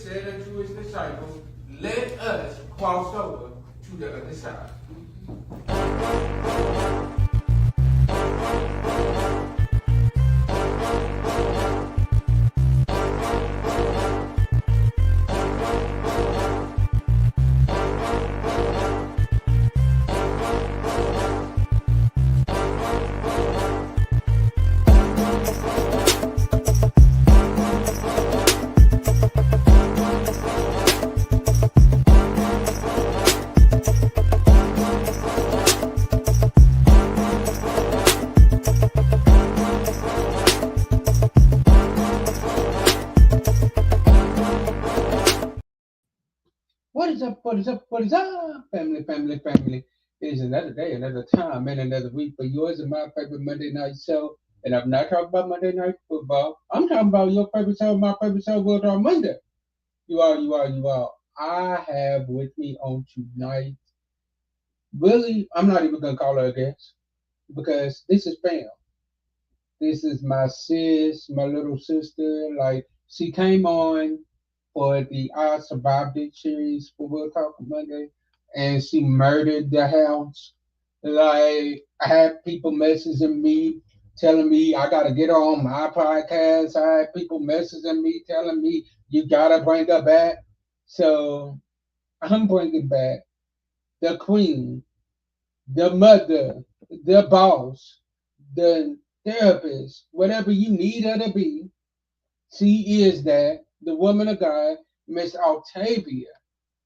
said unto his disciples, let us cross over to the other side. What is up? What is up? What is up? Family, family, family. It is another day, another time, and another week for yours and my favorite Monday night show. And I'm not talking about Monday night football. I'm talking about your favorite show, my favorite show, World on Monday. You all. I have with me on tonight, really, I'm not even going to call her a guest because this is fam. This is my sis, my little sister. Like, she came on for the I Survived It series for We'll Talk Monday, and she murdered the house. Like, I had people messaging me, telling me I gotta get her on my podcast. I had people messaging me, telling me you gotta bring her back. So I'm bringing back the queen, the mother, the boss, the therapist, whatever you need her to be. She is that, the woman of God, Miss Altavia.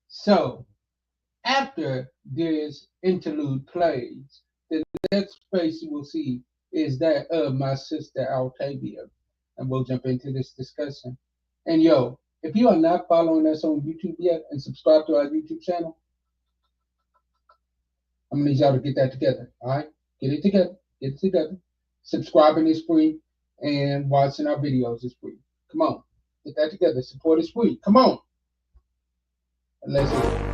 So, after this interlude plays, the next face you will see is that of my sister Altavia. And we'll jump into this discussion. And yo, if you are not following us on YouTube yet and subscribe to our YouTube channel, I'm gonna need y'all to get that together. All right? Get it together. Get it together. Subscribing is free and watching our videos is free. Come on. Get that together. Support is free. Come on. And let's hear it.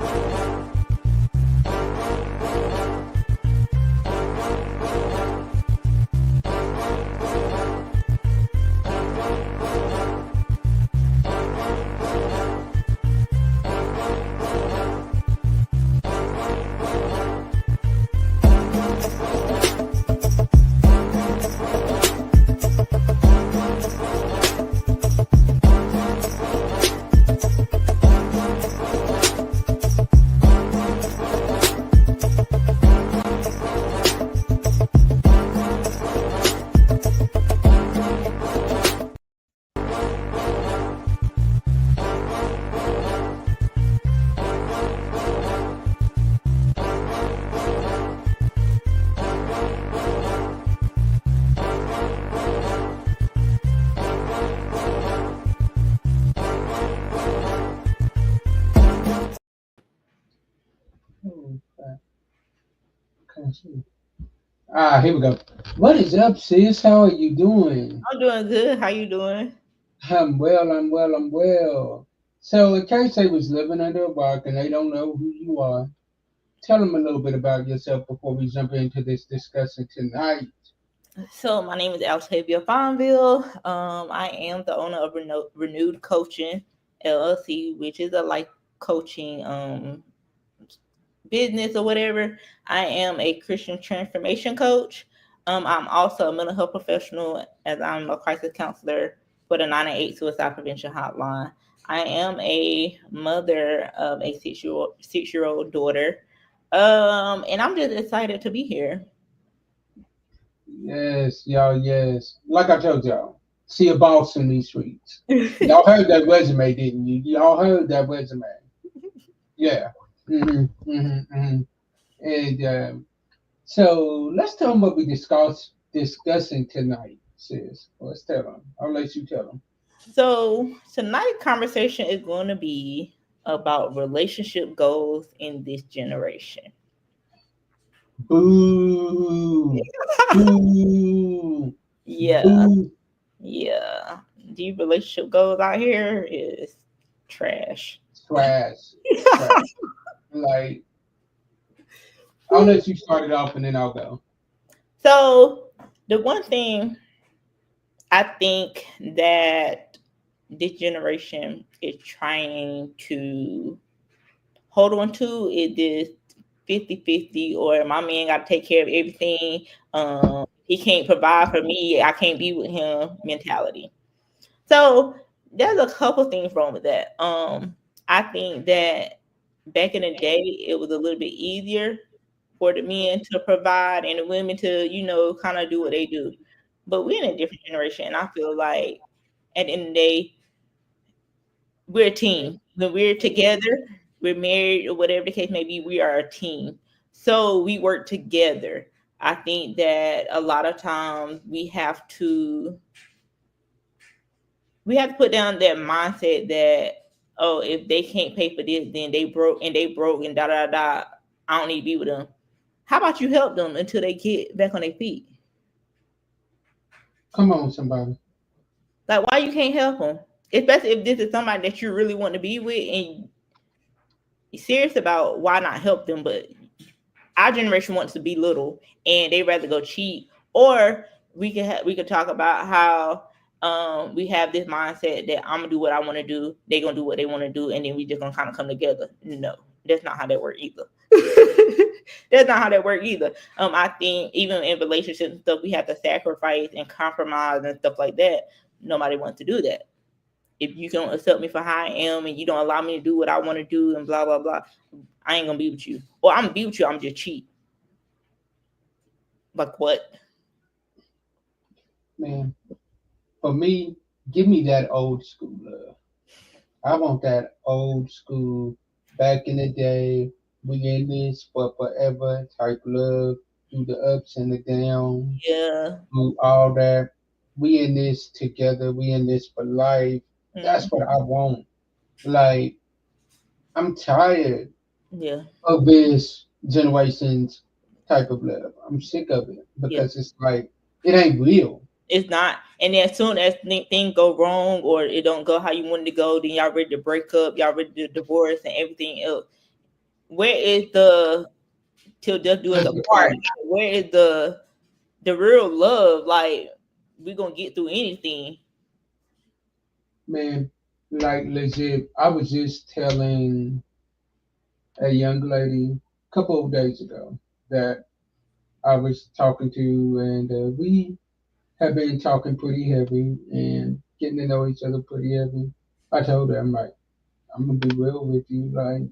Oh, okay. Here we go. What is up, sis? How are you doing? I'm doing good. How you doing? I'm well. So, in case they was living under a rock and they don't know who you are, tell them a little bit about yourself before we jump into this discussion tonight. So my name is Altavia Fonville. I am the owner of Renewed Coaching LLC, which is a life coaching business or whatever. I am a Christian transformation coach. I'm also a mental health professional as I'm a crisis counselor for the 988 Suicide Prevention Hotline. I am a mother of a 6-year old daughter. And I'm just excited to be here. Yes, y'all, yes. Like I told y'all, see a boss in these streets. Y'all heard that resume, didn't you? Y'all heard that resume. Yeah. Mm-hmm. And so let's tell them what we discussing tonight, sis. Let's tell them. I'll let you tell them. So tonight's conversation is going to be about relationship goals in this generation. Boo. Boo. Yeah, Boo. yeah. The relationship goals out here is trash. Trash. Trash. Like, I'll let you start it off and then I'll go. So the one thing I think that this generation is trying to hold on to is this 50-50, or my man got to take care of everything. He can't provide for me, I can't be with him mentality. So there's a couple things wrong with that. I think that back in the day, it was a little bit easier for the men to provide and the women to, kind of do what they do. But we're in a different generation, and I feel like at the end of the day, we're a team. When we're together, we're married or whatever the case may be, we are a team. So we work together. I think that a lot of times we have to put down that mindset that, oh, if they can't pay for this, then they broke and da da da. I don't need to be with them. How about you help them until they get back on their feet? Come on, somebody. Like, why you can't help them? Especially if this is somebody that you really want to be with and you're serious about, why not help them? But our generation wants to be little and they rather go cheat. Or we could talk about how we have this mindset that I'm gonna do what I want to do, they gonna do what they want to do, and then we just gonna kind of come together. No, that's not how that works either. That's not how that works either. I think even in relationships and stuff, we have to sacrifice and compromise and stuff like that. Nobody wants to do that. If you don't accept me for how I am and you don't allow me to do what I want to do and blah blah blah, I ain't gonna be with you. Or I'm gonna be with you, I'm just cheat. Like what? Man, for me, give me that old school love. I want that old school, back in the day, we in this for forever type love, through the ups and the downs, Yeah. through all that. We in this together, we in this for life. That's Mm, what I want. Like, I'm tired yeah. of this generation's type of love. I'm sick of it Yeah. because it's like, it ain't real. It's not. And then as soon as things go wrong or it don't go how you wanted to go, then y'all ready to break up, y'all ready to divorce and everything else. Where is the till death do us That's the apart? fight. Where is the real love? Like, we gonna get through anything. Man, like legit, I was just telling a young lady a couple of days ago that I was talking to, and we have been talking pretty heavy and getting to know each other pretty heavy. I told her, I'm like, I'm gonna be real with you. Like,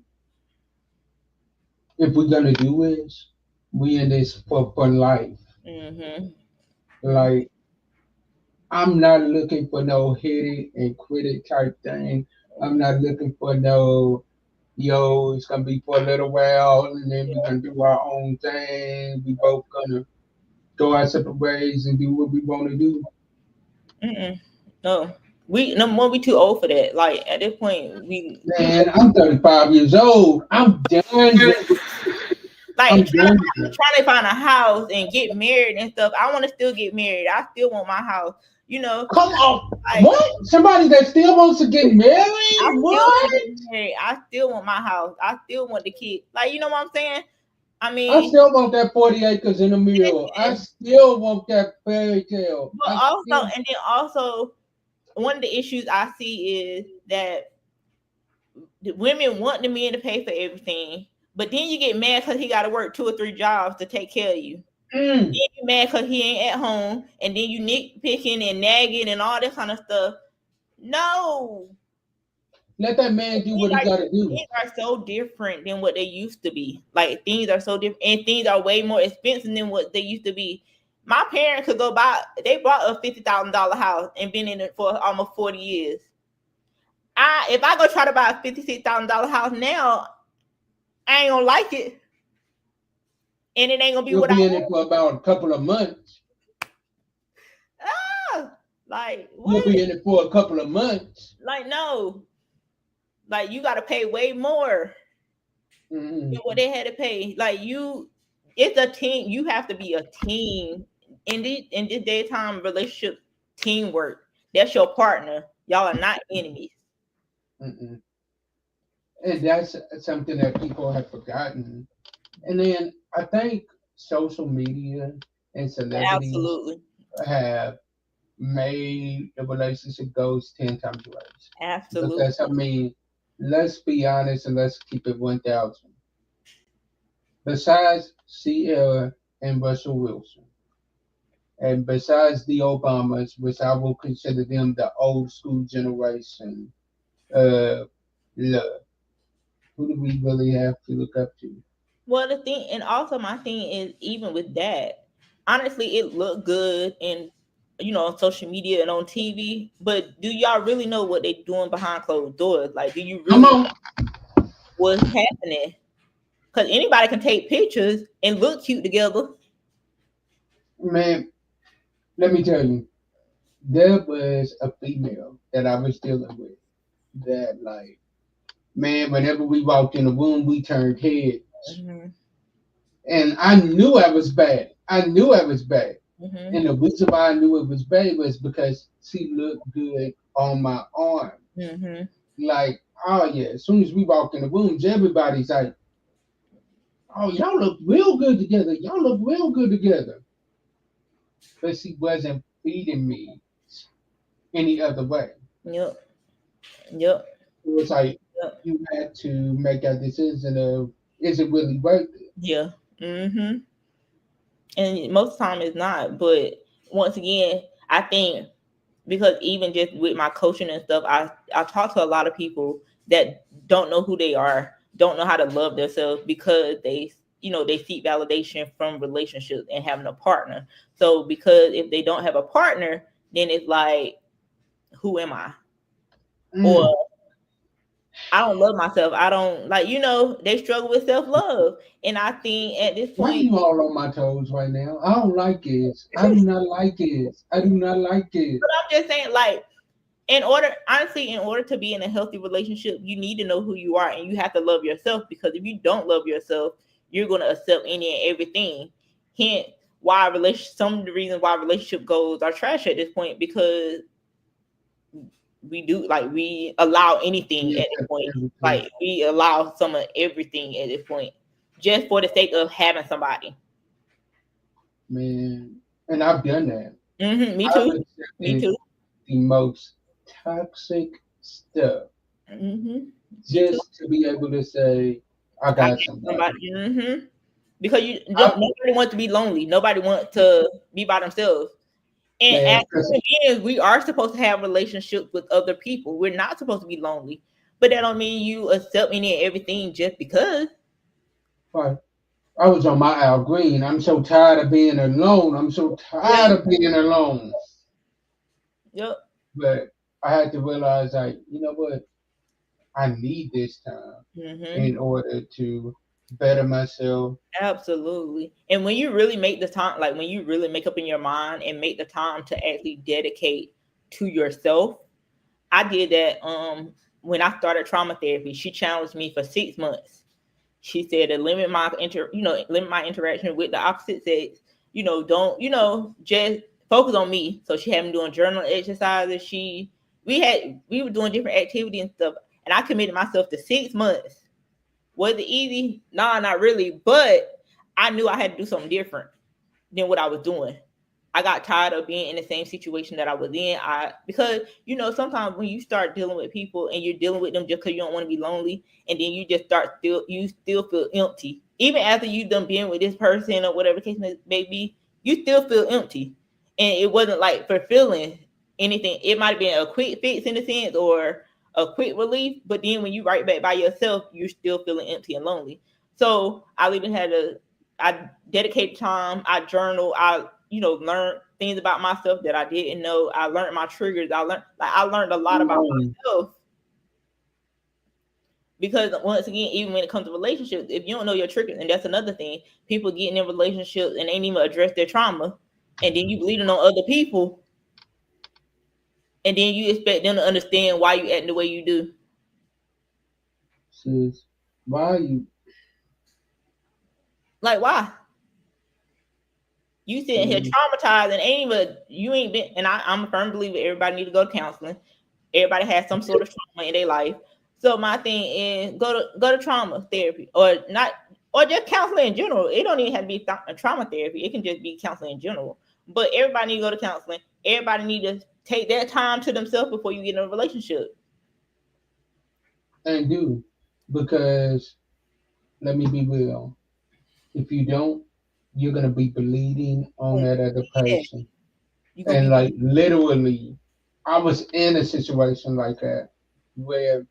if we're gonna do this, we in this for life. Mm-hmm. Mm-hmm. Like, I'm not looking for no hit it and quit it type thing. I'm not looking for no, yo, it's gonna be for a little while and then we're gonna do our own thing. We both gonna go our separate ways and do what we wanna do. Mm-mm. No, we no more. We too old for that. Like at this point, we Man, I'm 35 years old. I'm done with like I'm done with it. trying to find a house and get married and stuff. I want to still get married. I still want my house. You know, Come on. like What? Somebody that still wants to get I married? still want What? to get married. I still want my house. I still want the kid. Like, you know what I'm saying? I I mean, still want that 40 acres in the mill. I still want that fairy tale. but I also, still and then also, one of the issues I see is that the women want the men to pay for everything, but then you get mad because he got to work 2 or 3 jobs to take care of you. mm, Then you mad because he ain't at home, and then you nitpicking and nagging and all that kind of stuff. No, let that man do things what he are, gotta do. things are so different than what they used to be. Like things are so different, and things are way more expensive than what they used to be. My parents could go buy. They bought a $50,000 house and been in it for almost 40 years. If I go try to buy a $56,000 house now, I ain't gonna like it, and it ain't gonna be You'll what I be in it want. for about a couple of months. Like You'll what? be in it for a couple of months. Like no. Like you got to pay way more than Mm, what they had to pay. Like it's a team. You have to be a team in this daytime relationship. Teamwork. That's your partner. Y'all are not enemies. mm. And that's something that people have forgotten. And then I think social media and celebrities Absolutely. have made the relationship goes 10 times worse. Absolutely. Because I mean, let's be honest and let's keep it 1,000. Besides CL and Russell Wilson, and besides the Obamas, which I will consider them the old school generation, love, who do we really have to look up to? Well, the thing, and also my thing is, even with that, honestly, it looked good in, on social media and on TV. But do y'all really know what they doing behind closed doors? Like, do you Come really know on, what's happening? Because anybody can take pictures and look cute together. man. Let me tell you, there was a female that I was dealing with that, like, man, whenever we walked in the room, we turned heads. Hmm. And I knew I was bad. I knew I was bad. Hmm. And the reason why I knew it was bad was because she looked good on my arm. Hmm. Like, oh yeah, as soon as we walk in the rooms, everybody's like, oh, y'all look real good together. Y'all look real good together. But she wasn't feeding me any other way. Yep. Yep. It was like Yep. you had to make a decision of, is it really worth it? Yeah. Hmm. And most of the time it's not. But once again, I think because even just with my coaching and stuff, I talk to a lot of people that don't know who they are, don't know how to love themselves because they seek validation from relationships and having a partner. So because if they don't have a partner, then it's like, who am I? Or Mm. I don't love myself. I don't like, they struggle with self-love. And I think at this Why point, you all on my toes right now? I don't like it. I do not like it. I do not like it. but I'm just saying, like, in order to be in a healthy relationship, you need to know who you are and you have to love yourself, because if you don't love yourself, you're going to accept any and everything. Hence some of the reasons why relationship goals are trash at this point, because we allow anything Yes, at this point. everything, Like, we allow some of everything at this point just for the sake of having somebody. man. And I've done that. Me I've too. Me accepted too. the most toxic stuff Me too. just to be able to say, I I got got somebody. somebody. Because I, nobody wants to be lonely. Nobody wants to be by themselves. And man, as human beings, we are supposed to have relationships with other people. We're not supposed to be lonely. But that don't mean you accept any and everything just because. like, I was on my Al Green. I'm so tired of being alone. I'm so Yeah. tired of being alone. Yep. But I had to realize, like, you know what? I need this time Hmm. in order to better myself. Absolutely. And when you really make the time, like when you really make up in your mind and make the time to actually dedicate to yourself, I did that when I started trauma therapy. She challenged me for 6 months. She said to limit my interaction with the opposite sex. Don't just focus on me. So she had me doing journal exercises. We were doing different activities and stuff, and I committed myself to 6 months. Was it easy? Nah, not really. But I knew I had to do something different than what I was doing. I got tired of being in the same situation that I was in. Because sometimes when you start dealing with people and you're dealing with them just because you don't want to be lonely, and then you still feel empty, even after you've done being with this person or whatever case may be, you still feel empty, and it wasn't like fulfilling anything. It might have been a quick fix in a sense or a quick relief, but then when you right back by yourself, you're still feeling empty and lonely. So I dedicated time. I journal. I learned things about myself that I didn't know. I learned my triggers. I learned a lot about Mm. myself, because once again, even when it comes to relationships, if you don't know your triggers, and that's another thing, people getting in relationships and ain't even address their trauma, and then you bleeding on other people, and then you expect them to understand why you acting the way you do. Sis, why are you? Like, why? You sitting here Man, traumatized and you ain't been. And I'm a firm believer everybody need to go to counseling. Everybody has some sort of trauma in their life. So my thing is go to trauma therapy, or not, or just counseling in general. It don't even have to be trauma therapy. It can just be counseling in general. But everybody need to go to counseling. Everybody need to take that time to themselves before you get in a relationship. And do, because let me be real. If you don't, you're gonna be bleeding on that other Yeah, person. you gonna And be. like literally, I was in a situation like that where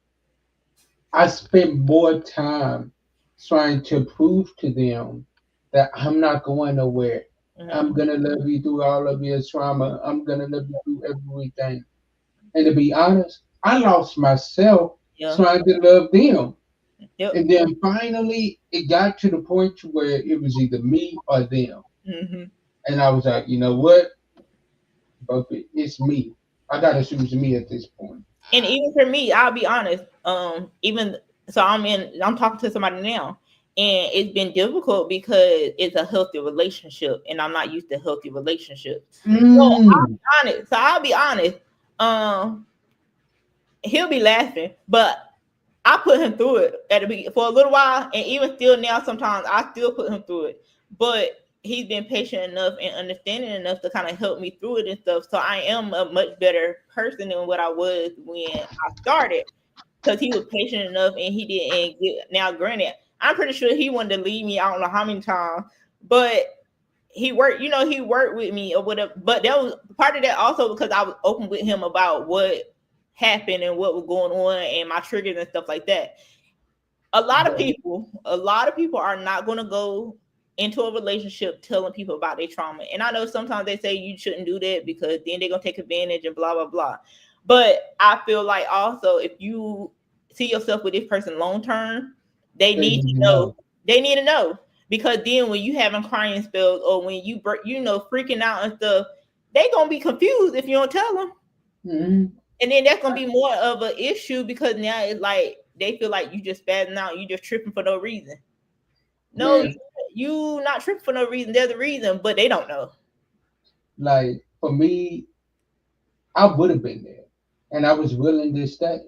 I spent more time trying to prove to them that I'm not going nowhere. I'm Mhm. gonna love you through all of your trauma. I'm gonna love you through everything. And to be honest, I lost myself Yeah. trying to love them. Yep. And then finally, it got to the point to where it was either me or them. Hmm. And I was like, you know what? Both it's me. I gotta choose me at this point. And even for me, I'll be honest. Even so, I'm talking to somebody now, and it's been difficult because it's a healthy relationship, and I'm not used to healthy relationships. So Mm. I'll be honest. Um, he'll be laughing, but I put him through it for a little while, and even still now, sometimes I still put him through it. But he's been patient enough and understanding enough to kind of help me through it and stuff. So I am a much better person than what I was when I started, because he was patient enough and he didn't get. Now, granted, I'm pretty sure he wanted to leave me. I don't know how many times, but he worked with me or whatever. But that was part of that also because I was open with him about what happened and what was going on and my triggers and stuff like that. A lot of people are not going to go into a relationship telling people about their trauma. And I know sometimes they say you shouldn't do that because then they're going to take advantage and blah blah blah. But I feel like also, if you see yourself with this person long term, they They need need to to know. know. They need to know, because then when you having crying spells or when freaking out and stuff, they gonna be confused if you don't tell them. Mm-hmm. And then that's gonna be more of an issue because now it's like they feel like you just spazzing out, you just tripping for no reason. No, Man, you not tripping for no reason. There's a reason, but they don't know. like for me, I would have been there and I was willing to stay.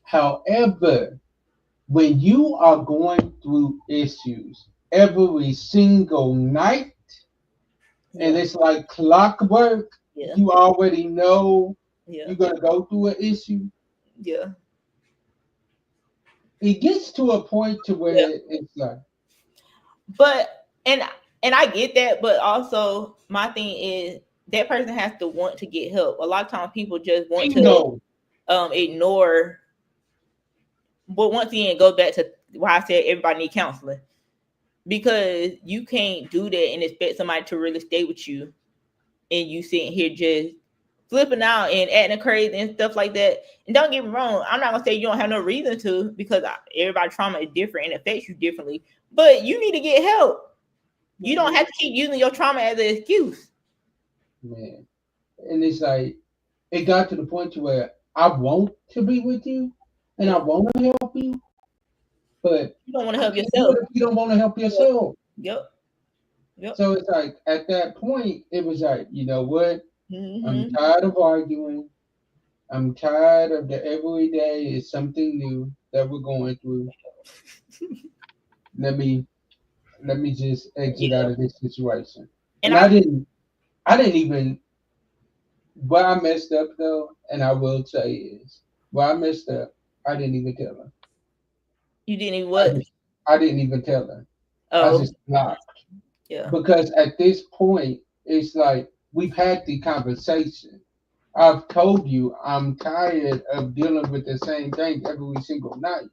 However, when you are going through issues every single night and Yeah, it's like clockwork, yeah, you already know yeah, you're gonna go through an issue. yeah, It gets to a point to yeah. where it's like, But and I get that, but also my thing is that person has to want to get help. A lot of times people just want to bingo, ignore. But once again, go back to why I said everybody need counseling, because you can't do that and expect somebody to really stay with you, and you sitting here just flipping out and acting crazy and stuff like that. And don't get me wrong, I'm not gonna say you don't have no reason to, because everybody's trauma is different and affects you differently. But you need to get help. You don't man, have to keep using your trauma as an excuse. man. And it's like it got to the point to where I want to be with you and I Yeah, want to help you, but you don't want to I help can't do yourself. it if you don't want to help Yep, yourself. yep, yep. So it's like at that point, it was like, you know what? I'm Hmm. tired of arguing. I'm tired of the every day is something new that we're going through. Let me let me just exit out Yeah, of this situation. and And I didn't even where I messed up though, and I will say is where I messed up, I didn't even tell her. you didn't even I what? just I didn't even tell her. I Oh, just blocked. yeah. Because at this point, it's like we've had the conversation. I've told you I'm tired of dealing with the same thing every single night.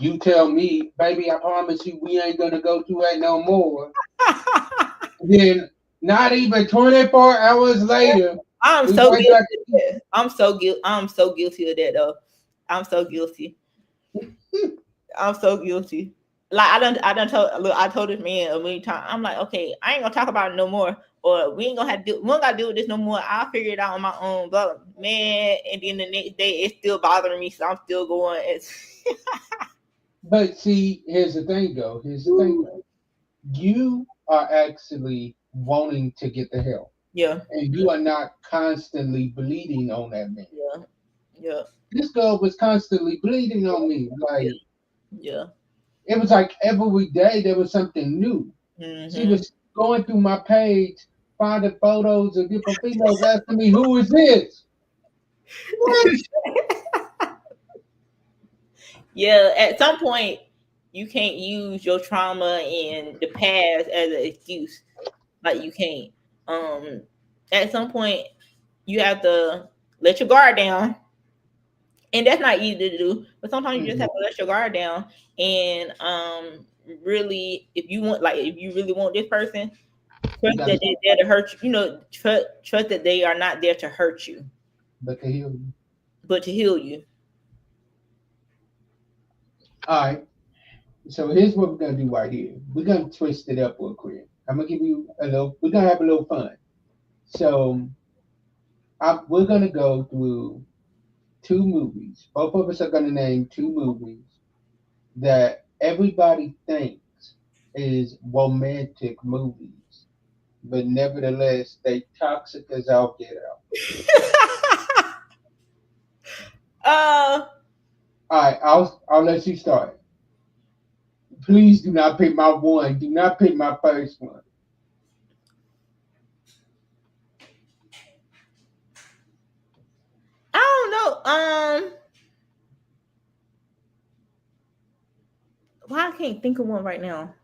You tell me, baby, I promise you we ain't gonna go through that no more. Then not even 24 hours later, I'm we so right guilty back. of that. I'm so guilty of that though. I'm so guilty. I'm so guilty. Like I told this man a million times. I'm like, okay, I ain't gonna talk about it no more, or we ain't gonna have to we don't gotta deal with this no more. I'll figure it out on my own. But man, and then the next day it's still bothering me, so I'm still going. It's But see, here's the thing though. Here's the thing though. You are actually wanting to get the help, yeah, and you are not constantly bleeding on that man. yeah, yeah, This girl was constantly bleeding on me. yeah, Like yeah. it was like every day there was something new. She Mm-hmm. was going through my page. finding photos of different females asking me, who is this? What? Yeah, at some point, you can't use your trauma and the past as an excuse. Like you can't. At some point, you have to let your guard down, and that's not easy to do. But sometimes you just have to let your guard down, and really, if you want, like, if you really want this person, trust that they're there to hurt you. You know, trust that they are not there to hurt you, But to heal you. but to heal you. All right. So here's what we're gonna do right here. We're gonna twist it up real quick. I'm gonna give you a little. We're gonna have a little fun. So we're gonna go through two movies. Both of us are gonna name two movies that everybody thinks is romantic movies, but nevertheless they toxic as all get out. uh, All right, I'll let you start. Please do not pick my one. Do not pick my first one. I don't know. Why I can't think of one right now.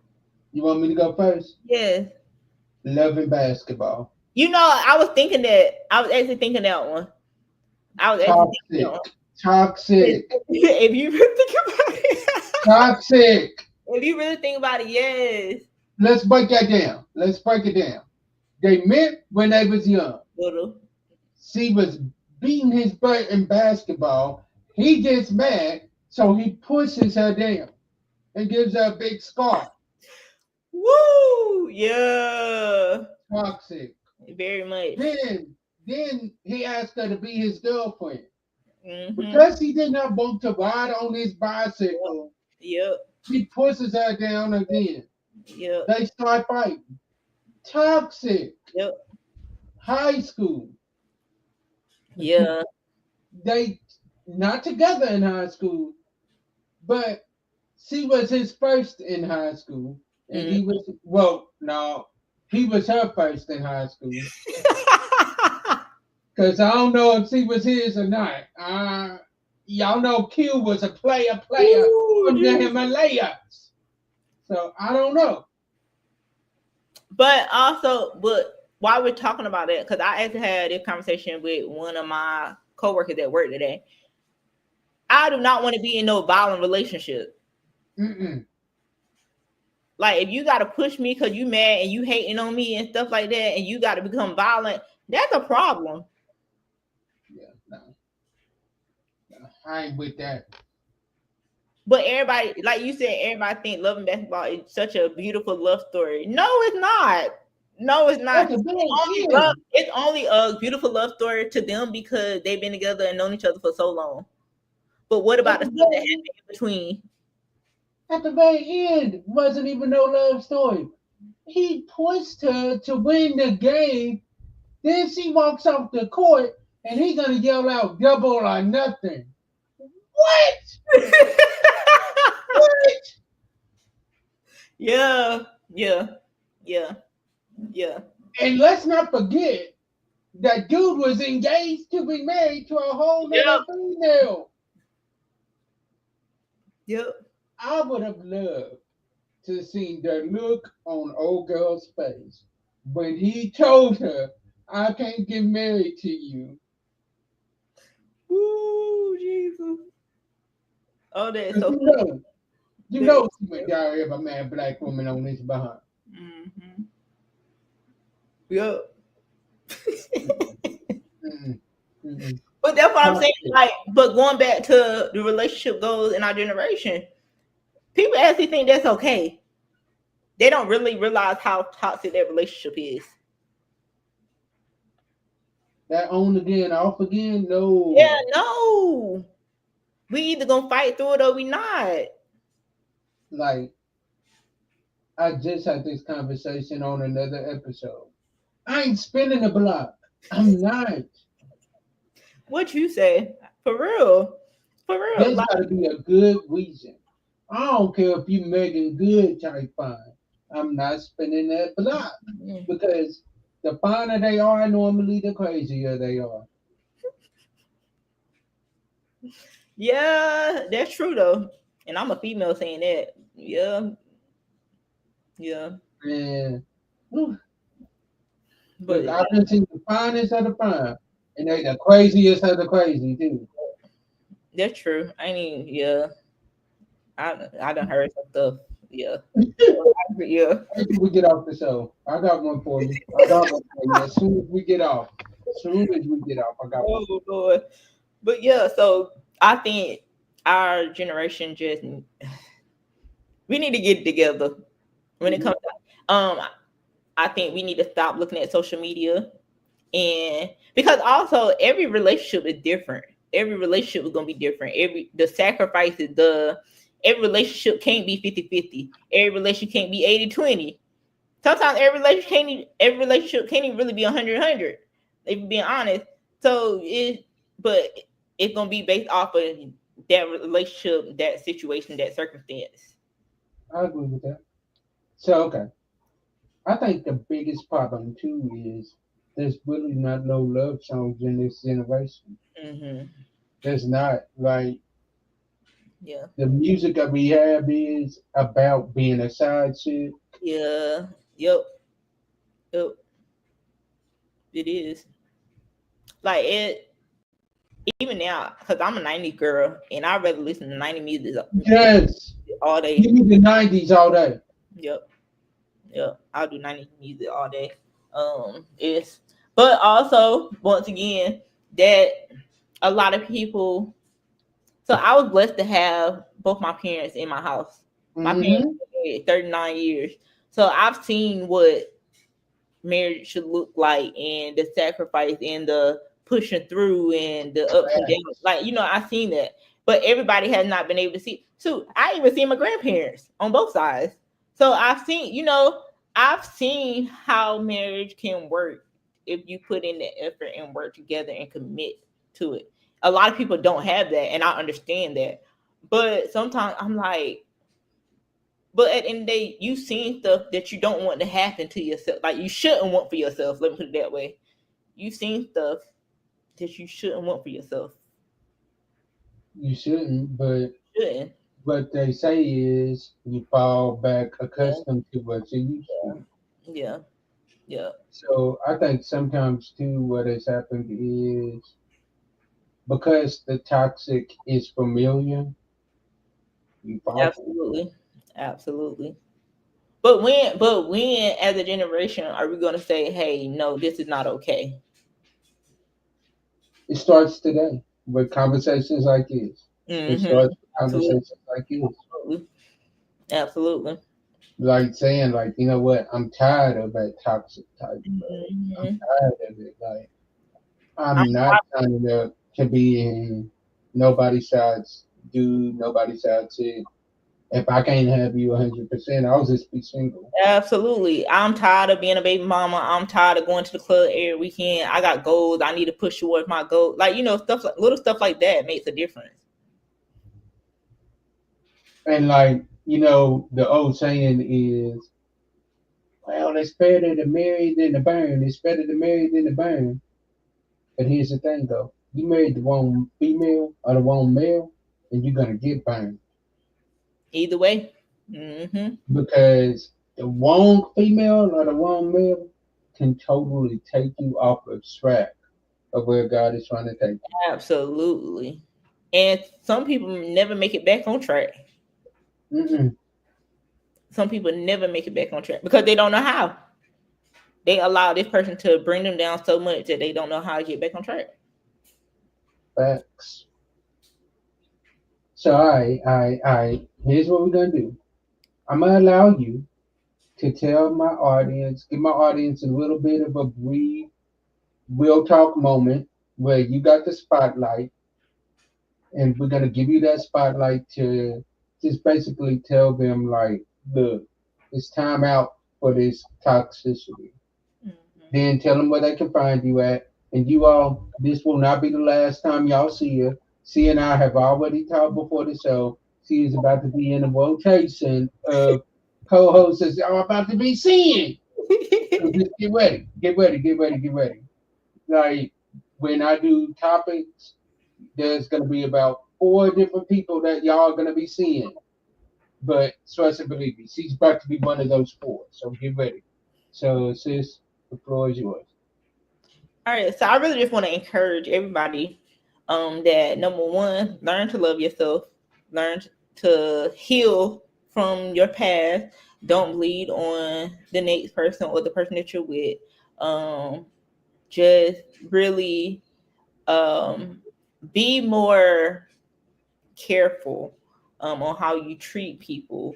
You want me to go first? Yes. Love and Basketball. You know, I was thinking that. I was actually thinking that one. I was actually thinking that one. Toxic. If you really think about it. Toxic. If you really think about it, yes. Let's break that down. Let's break it down. They met when they was young. Little. She was beating his butt in basketball. He gets mad, so he pushes her down and gives her a big scar. Woo! Yeah. Toxic. Very much. Then he asked her to be his girlfriend. Mm-hmm. Because he did not want to ride on his bicycle. Yep. He pushes her down again. Yep. They start fighting. Toxic. Yep. High school. Yeah. They not together in high school, but she was his first in high school. And he was, he was her first in high school. Because I don't know if she was his or not. Y'all know Q was a player from the Himalayas. So I don't know. But while we're talking about that, because I actually had this conversation with one of my coworkers at work today. I do not want to be in no violent relationship. Mm-mm. Like, if you got to push me because you mad and you hating on me and stuff like that, and you got to become violent, that's a problem. Yeah, no, I ain't with that. But everybody, like you said, everybody think Love and Basketball is such a beautiful love story. No, it's not. No, it's not. It's only a beautiful love story to them because they've been together and known each other for so long. But what about the stuff that happened in between? At the very end, wasn't even no love story. He pushed her to win the game. Then she walks off the court, and he's gonna yell out double or nothing. What? What? Yeah. And let's not forget that dude was engaged to be married to a whole other female. Yep. I would have loved to see the look on old girl's face when he told her, "I can't get married to you." Ooh, Jesus. Oh, that's so funny. You know she would die of a mad black woman on his behind. Mm-hmm. Yep. Mm-hmm. But that's what I'm saying. Like, but going back to the relationship goals in our generation, people actually think that's okay. They don't really realize how toxic that relationship is. That on again, off again? No. Yeah, no. We either gonna fight through it or we not. Like, I just had this conversation on another episode. I ain't spinning the block. I'm not. What you say? For real. For real. There's gotta be a good reason. I don't care if you Megan Good type fine. I'm not spinning that block. Because the finer they are, normally the crazier they are. Yeah, that's true though. And I'm a female saying that. Yeah, yeah. And But because I've been seeing the finest of the fine, and they the craziest of the crazy too. that's true. I mean, yeah. I done heard some stuff. Yeah. Yeah. After we get off the show, I got one for you. I got one for you. As soon as we get off, as soon as we get off, I got one. Oh Lord. But yeah, so I think our generation just we need to get it together when it comes to I think we need to stop looking at social media, and because also every relationship is different. Every relationship is gonna be different. The sacrifices, every relationship can't be 50-50. Every relationship can't be 80-20. Sometimes every relationship can't even really be 100-100, if you're being honest. So but it's gonna be based off of that relationship, that situation, that circumstance. I agree with that. So okay, I think the biggest problem too is there's really not no love songs in this generation. Hmm. There's not like Yeah. the music that we have is about being a side chick. Yeah. Yep. Yep. It is. Like it even now, because I'm a 90s girl and I'd rather listen to 90 music Yes, all day. give me the '90s all day. Yep. Yep. I'll do 90s music all day. It's but also once again that a lot of people, so I was blessed to have both my parents in my house. My parents Mm-hmm. were married 39 years. So I've seen what marriage should look like and the sacrifice and the pushing through and the ups and downs. Like, I've seen that. But everybody has not been able to see. So I even seen my grandparents on both sides. So I've seen how marriage can work if you put in the effort and work together and commit to it. A lot of people don't have that, and I understand that. But sometimes I'm like, but at the end of the day, you've seen stuff that you don't want to happen to yourself. Like you shouldn't want for yourself. Let me put it that way. You've seen stuff that you shouldn't want for yourself. You shouldn't, but Shouldn't. what they say is you fall back Yeah. accustomed to what you used to. Yeah. Yeah. So I think sometimes too, what has happened is because the toxic is familiar, you fall for Absolutely. Absolutely. But when as a generation are we gonna say, hey, no, this is not okay? it. It starts today with conversations like this. It Mm-hmm. starts with Absolutely. conversations like this. Absolutely. Absolutely. Like saying, like, you know what, I'm tired of that toxic type love. I'm Mm-hmm. tired of it. Like, I'm I'm not trying to be in nobody's sides dude, nobody's side chick. If I can't have you 100%, I'll just be single. Absolutely. I'm tired of being a baby mama. I'm tired of going to the club every weekend. I got goals. I need to push towards my goal. Like, stuff like little stuff like that makes a difference. And like, the old saying is, well, it's better to marry than to burn. It's better to marry than to burn. But here's the thing though. You married the wrong female or the wrong male, and you're gonna get burned. Either way. Mm-hmm. Because the wrong female or the wrong male can totally take you off of track of where God is trying to take Absolutely. And some people never make it back on track. you. Mm-mm. Some people never make it back on track because they don't know how. They allow this person to bring them down so much that they don't know how to get back on track. Facts. So I. Here's what we're gonna do. I'm gonna allow you to tell my audience, give my audience a little bit of a brief, real talk moment where you got the spotlight, and we're gonna give you that spotlight to just basically tell them like, look, it's time out for this toxicity. Mm-hmm. Then tell them where they can find you at. And you all, this will not be the last time y'all see her. She and I have already talked before the show. She is about to be in a rotation of co-hosts that y'all about to be seeing. So just get ready. Get ready. Like when I do topics, there's gonna be about 4 different people that y'all are gonna be seeing. But trust and believe me, she's about to be one of those 4. So get ready. So sis, the floor is yours. All right, so I really just want to encourage everybody that number one, learn to love yourself, learn to heal from your past. Don't bleed on the next person or the person that you're with. Just really be more careful on how you treat people,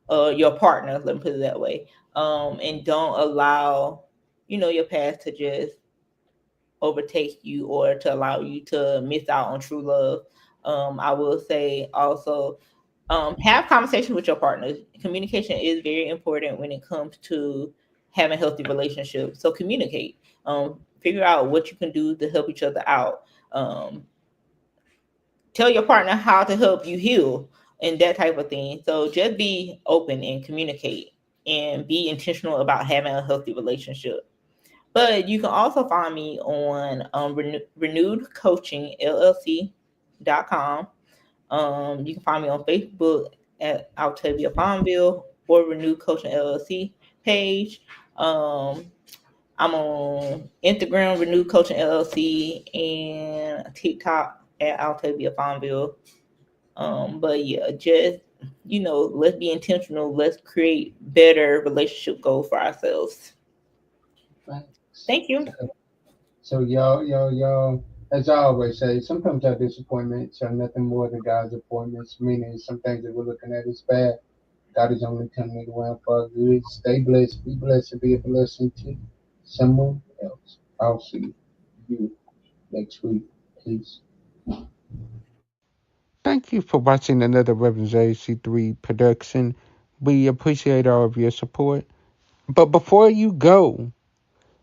your partners, let me put it that way, and don't allow your past to just overtake you or to allow you to miss out on true love. I will say also, have conversation with your partners. Communication is very important when it comes to having healthy relationships. So communicate. Figure out what you can do to help each other out. Tell your partner how to help you heal and that type of thing. So just be open and communicate and be intentional about having a healthy relationship. But you can also find me on renewedcoachingllc.com. You can find me on Facebook at Altavia Farmville or Renewed Coaching LLC page. I'm on Instagram, Renewed Coaching LLC, and TikTok at Altavia Farmville. But yeah, just let's be intentional. Let's create better relationship goals for ourselves. Thank you. So y'all, as I always say, sometimes our disappointments are nothing more than God's appointments, meaning some things that we're looking at is bad. God is only turning it around for our good. Stay blessed, be blessed, and be a blessing to someone else. I'll see you next week. Peace. Thank you for watching another Reverend AC3 production. We appreciate all of your support. But before you go,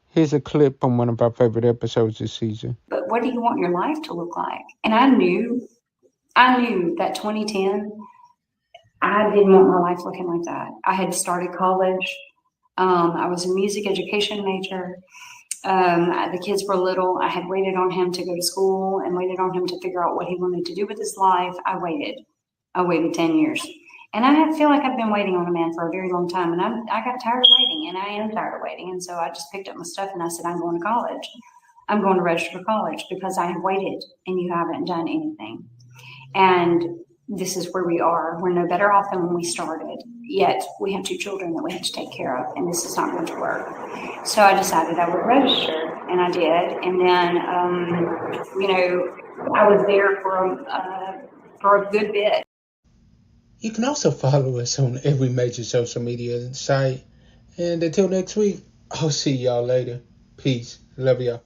here's a clip from one of our favorite episodes this season. But what do you want your life to look like? And I knew that 2010, I didn't want my life looking like that. I had started college. I was a music education major. The kids were little. I had waited on him to go to school and waited on him to figure out what he wanted to do with his life. I waited 10 years. And I feel like I've been waiting on a man for a very long time. And I got tired of waiting, and I am tired of waiting. And so I just picked up my stuff and I said, I'm going to college. I'm going to register for college because I have waited and you haven't done anything. And this is where we are. We're no better off than when we started. Yet we have 2 children that we have to take care of, and this is not going to work. So I decided I would register, and I did. And then, I was there for a good bit. You can also follow us on every major social media site. And until next week, I'll see y'all later. Peace. Love y'all.